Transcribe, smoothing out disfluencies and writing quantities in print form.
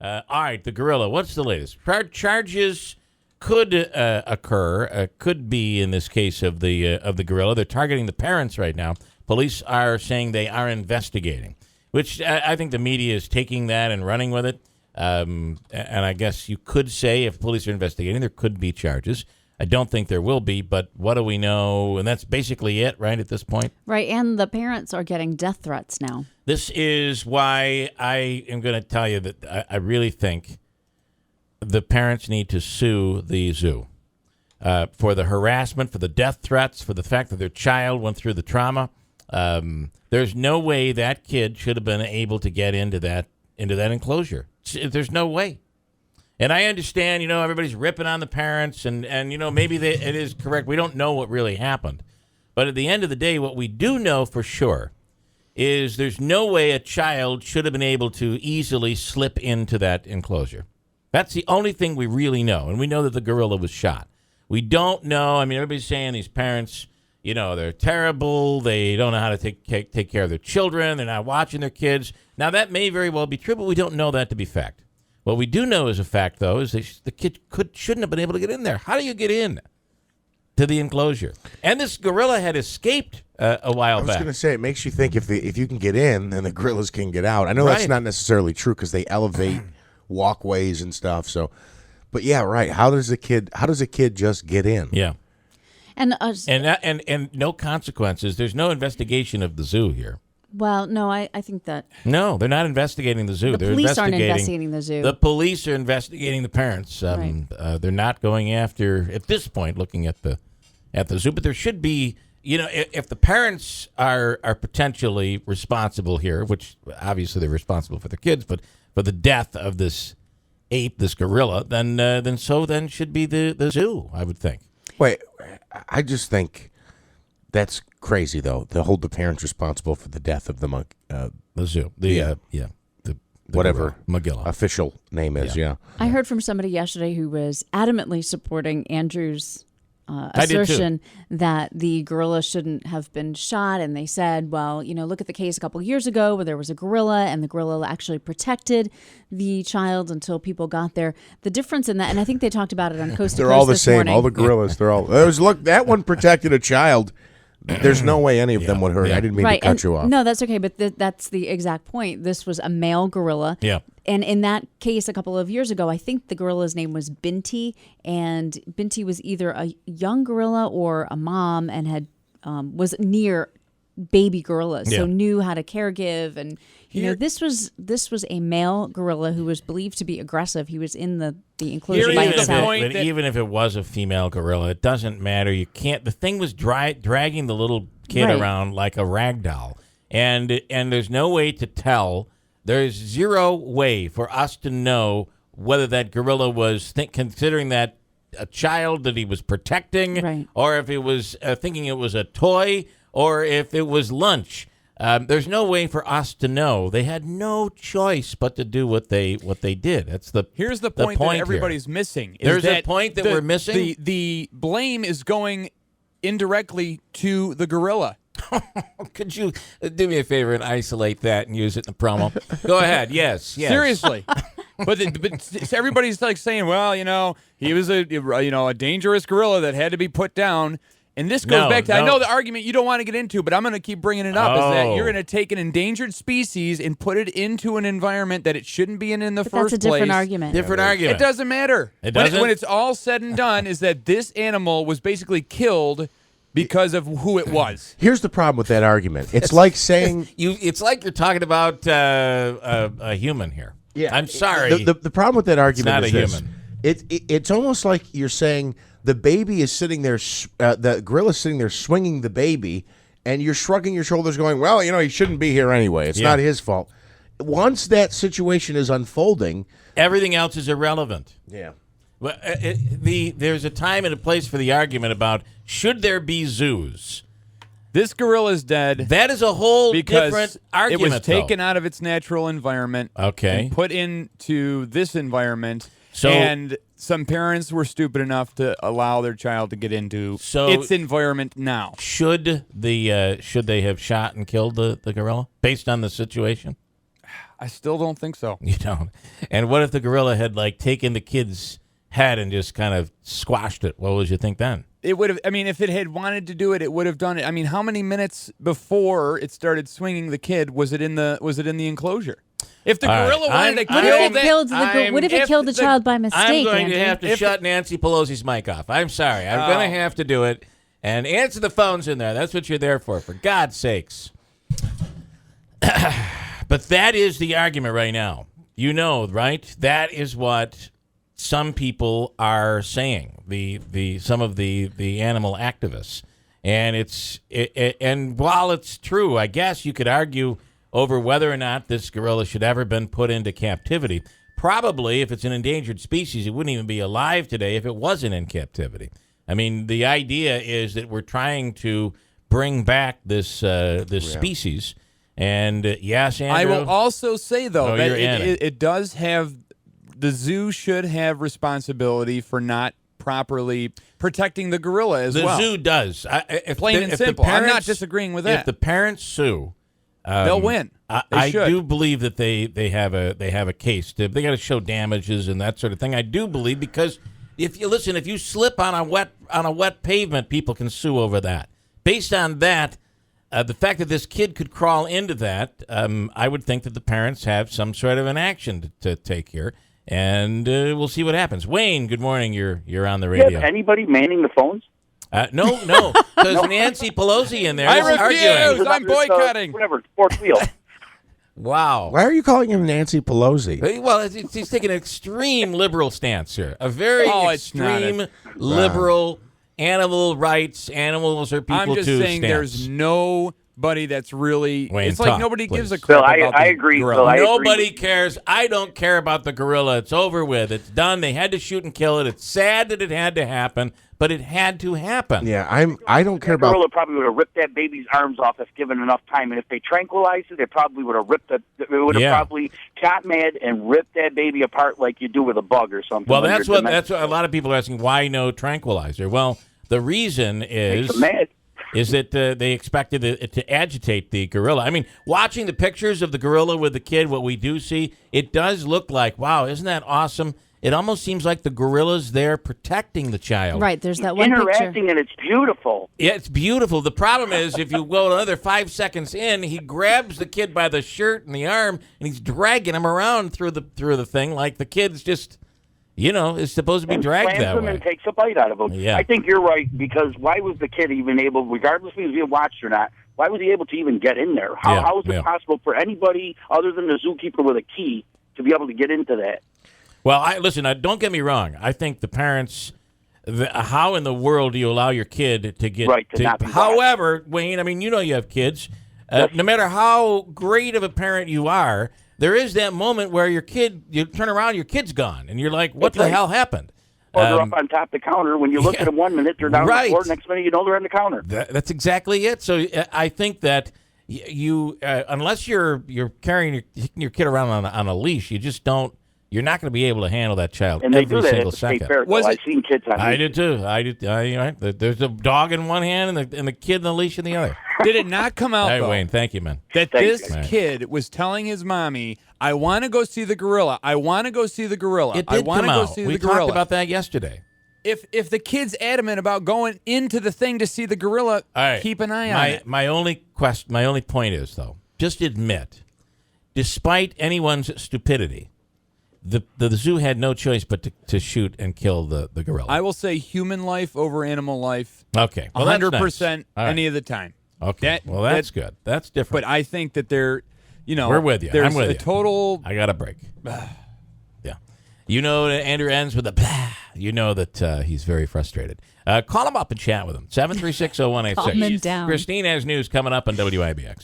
All right, the gorilla. What's the latest? Charges could occur. Could be in this case of the gorilla. They're targeting the parents right now. Police are saying they are investigating, which I think the media is taking that and running with it. And I guess you could say if police are investigating, there could be charges. I don't think there will be, but what do we know? And that's basically it, right, at this point? Right, and the parents are getting death threats now. This is why I am going to tell you that I really think the parents need to sue the zoo for the harassment, for the death threats, for the fact that their child went through the trauma. There's no way that kid should have been able to get into that enclosure. There's no way. And I understand, everybody's ripping on the parents, and maybe it is correct. We don't know what really happened. But at the end of the day, what we do know for sure is there's no way a child should have been able to easily slip into that enclosure. That's the only thing we really know. And we know that the gorilla was shot. We don't know. I mean, everybody's saying these parents, they're terrible. They don't know how to take care of their children. They're not watching their kids. Now, that may very well be true, but we don't know that to be fact. What we do know as a fact, though, is the kid shouldn't have been able to get in there. How do you get in to the enclosure? And this gorilla had escaped a while back. I was going to say, it makes you think if you can get in, then the gorillas can get out. I know that's not necessarily true because they elevate walkways and stuff. So, but yeah, right. How does a kid just get in? Yeah, and no consequences. There's no investigation of the zoo here. Well, no, I think that... No, they're not investigating the zoo. The police aren't investigating the zoo. The police are investigating the parents. Right. They're not going after, at this point, looking at the zoo. But there should be, if the parents are potentially responsible here, which obviously they're responsible for their kids, but for the death of this ape, this gorilla, then should be the zoo, I would think. Wait, I just think... That's crazy, though. To hold the parents responsible for the death of the zoo, the whatever Magilla official name is. Yeah. I heard from somebody yesterday who was adamantly supporting Andrew's assertion that the gorilla shouldn't have been shot, and they said, well, look at the case a couple years ago where there was a gorilla, and the gorilla actually protected the child until people got there. The difference in that, and I think they talked about it on Coast to Coast. They're all the this same. morning. All the gorillas. They're all. Look, that one protected a child. There's no way any of them would hurt. I didn't mean to cut you off. No, that's okay, but that's the exact point. This was a male gorilla. Yeah. And in that case, a couple of years ago, I think the gorilla's name was Binti, and Binti was either a young gorilla or a mom and was near baby gorillas, so knew how to caregive. And this was a male gorilla who was believed to be aggressive. He was in the enclosure by himself. But even if it was a female gorilla, it doesn't matter. You can't. The thing was dragging the little kid around like a rag doll, and there's no way to tell. There's zero way for us to know whether that gorilla was considering that a child that he was protecting, or if it was thinking it was a toy, or if it was lunch. There's no way for us to know. They had no choice but to do what they did. That's here's the point that everybody's missing. There's a point that we're missing. The blame is going indirectly to the gorilla. Could you do me a favor and isolate that and use it in the promo? Go ahead. Yes. Seriously. But everybody's like saying, well, he was a dangerous gorilla that had to be put down. And this goes back to, I know the argument you don't want to get into, but I'm going to keep bringing it up, is that you're going to take an endangered species and put it into an environment that it shouldn't be in the first place. That's a different argument. It doesn't matter. It doesn't? When it's all said and done, is that this animal was basically killed because of who it was. Here's the problem with that argument. It's like saying... It's like you're talking about a human here. Yeah. I'm sorry. The problem with that argument is this. human. It's almost like you're saying the baby is sitting there, the gorilla's sitting there swinging the baby, and you're shrugging your shoulders going, well, he shouldn't be here anyway. It's not his fault. Once that situation is unfolding... Everything else is irrelevant. Yeah. Well, there's a time and a place for the argument about should there be zoos. This gorilla's dead. That is a whole different argument. It was taken out of its natural environment, and put into this environment. And some parents were stupid enough to allow their child to get into its environment now. Should they have shot and killed the gorilla based on the situation? I still don't think so. You don't. And what if the gorilla had like taken the kid's head and just kind of squashed it? What would you think then? It would have. I mean, if it had wanted to do it, it would have done it. I mean, how many minutes before it started swinging the kid was it in the enclosure? If the gorilla wanted to kill that, what if it killed the child by mistake? I'm going to Anthony? have to shut Nancy Pelosi's mic off. I'm sorry. I'm going to have to do it. And answer the phones in there. That's what you're there for God's sakes. But that is the argument right now. You know, right? That is what some people are saying. Some of the animal activists. And and while it's true, I guess you could argue over whether or not this gorilla should ever been put into captivity. Probably, if it's an endangered species, it wouldn't even be alive today if it wasn't in captivity. I mean, the idea is that we're trying to bring back this species. And yes, Andrew, I will also say, though, that you're in it does have, the zoo should have responsibility for not properly protecting the gorilla as well. The zoo does. Plain and simple. I'm not disagreeing with that. If the parents sue, they'll win. I do believe that they have a case. They got to show damages and that sort of thing. I do believe, because if you slip on a wet pavement, people can sue over that. Based on that, the fact that this kid could crawl into that, I would think that the parents have some sort of an action to take here, and we'll see what happens. Wayne, good morning. You're on the radio. Yeah, anybody manning the phones? No, because Nancy Pelosi in there. I is refuse. arguing. I'm boycotting. Whatever, fourth wheel. Wow. Why are you calling him Nancy Pelosi? Well, he's taking an extreme liberal stance here. A very extreme liberal animal rights. Animals are people too. I'm just saying stance. there's nobody that's really. Wayne, it's like talk, nobody please. gives a crap Bill, about I the agree. gorilla. Bill, I agree. Nobody cares. I don't care about the gorilla. It's over with. It's done. They had to shoot and kill it. It's sad that it had to happen, but it had to happen. Yeah, I don't care The about. gorilla probably would have ripped that baby's arms off if given enough time, and if they tranquilized it, they probably would have ripped it. It would have probably got mad and ripped that baby apart like you do with a bug or something. Well, that's what a lot of people are asking. Why no tranquilizer? Well, the reason is that they expected it to agitate the gorilla. I mean, watching the pictures of the gorilla with the kid, what we do see, it does look like, wow, isn't that awesome? It almost seems like the gorilla's there protecting the child. Right, there's that one interacting, picture. and it's beautiful. Yeah, it's beautiful. The problem is, if you go another 5 seconds in, he grabs the kid by the shirt and the arm, and he's dragging him around through the thing like the kid's just, is supposed to be dragged slams that him way. and takes a bite out of him. Yeah. I think you're right, because why was the kid even able, regardless if he was being watched or not, why was he able to even get in there? How is it possible for anybody other than the zookeeper with a key to be able to get into that? Well, listen, don't get me wrong. I think the parents, how in the world do you allow your kid to get to not be however, Wayne, I mean, you have kids. No matter how great of a parent you are, there is that moment where you turn around, your kid's gone, and you're like, what the hell happened? Or they're up on top of the counter. When you look at them 1 minute, they're down on the floor. Next minute, they're on the counter. That's exactly it. So I think that you, unless you're carrying your kid around on a leash, you just don't. You're not going to be able to handle that child and they every do that single at the state second. fair. I've seen kids on I did too. There's a dog in one hand and the kid in the leash in the other. Did it not come out, Hey, though, Wayne, thank you, man. that this kid was telling his mommy, I want to go see the gorilla. I want to go see the gorilla. It I did want come to go out. see We the gorilla. talked about that yesterday. If the kid's adamant about going into the thing to see the gorilla, keep an eye on it. My only point is, though, just admit, despite anyone's stupidity, the zoo had no choice but to shoot and kill the gorilla. I will say human life over animal life. Okay, well, 100% nice. any of the time. Okay, that's good. That's different. But I think that we're with you. There's I'm with a you. total. I got a break. Yeah, that Andrew ends with a blah. You know that he's very frustrated. Call him up and chat with him. 736-0186. Calm him down. Christine has news coming up on WIBX.